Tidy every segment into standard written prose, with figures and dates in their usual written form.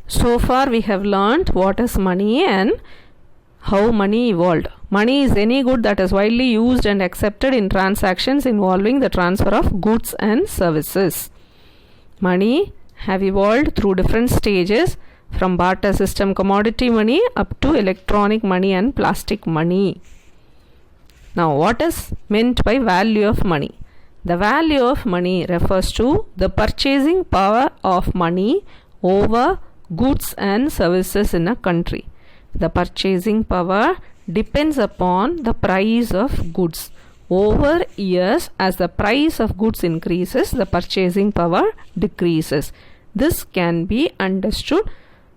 So far we have learned what is money and how money evolved. Money is any good that is widely used and accepted in transactions involving the transfer of goods and services. Money have evolved through different stages, from barter system commodity money up to electronic money and plastic money. Now, what is meant by value of money? The value of money refers to the purchasing power of money over goods and services in a country. The purchasing power depends upon the price of goods. Over years, as the price of goods increases, the purchasing power decreases. This can be understood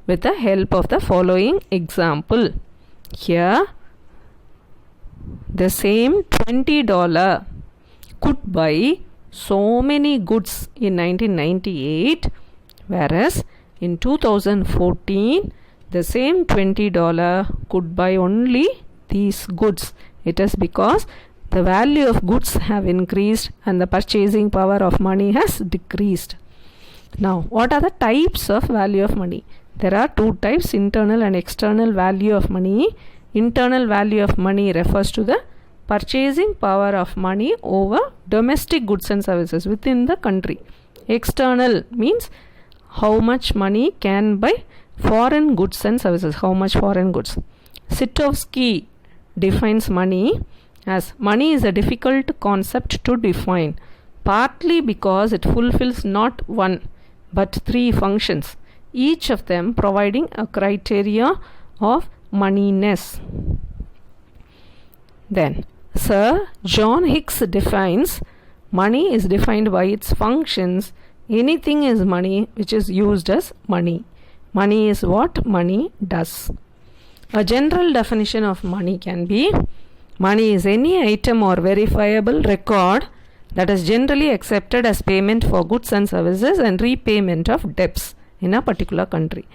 with the help of the following example. Here, the same $20 could buy so many goods in 1998, whereas in 2014, the same $20 could buy only these goods. It is because the value of goods have increased and the purchasing power of money has decreased. Now, what are the types of value of money? There are two types, internal and external value of money. Internal value of money refers to the purchasing power of money over domestic goods and services within the country. External means how much money can buy foreign goods and services, how much foreign goods. Sitovsky defines money as money is a difficult concept to define, partly because it fulfills not one but three functions, each of them providing a criteria of moneyness. Then Sir John Hicks defines money is defined by its functions. Anything is money which is used as money. Money is what money does. A general definition of money can be: money is any item or verifiable record that is generally accepted as payment for goods and services and repayment of debts in a particular country.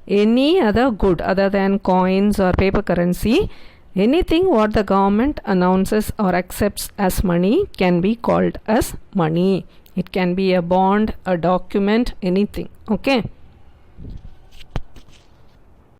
Any other good other than coins or paper currency, anything what the government announces or accepts as money can be called as money. It can be a bond, a document, anything. Okay.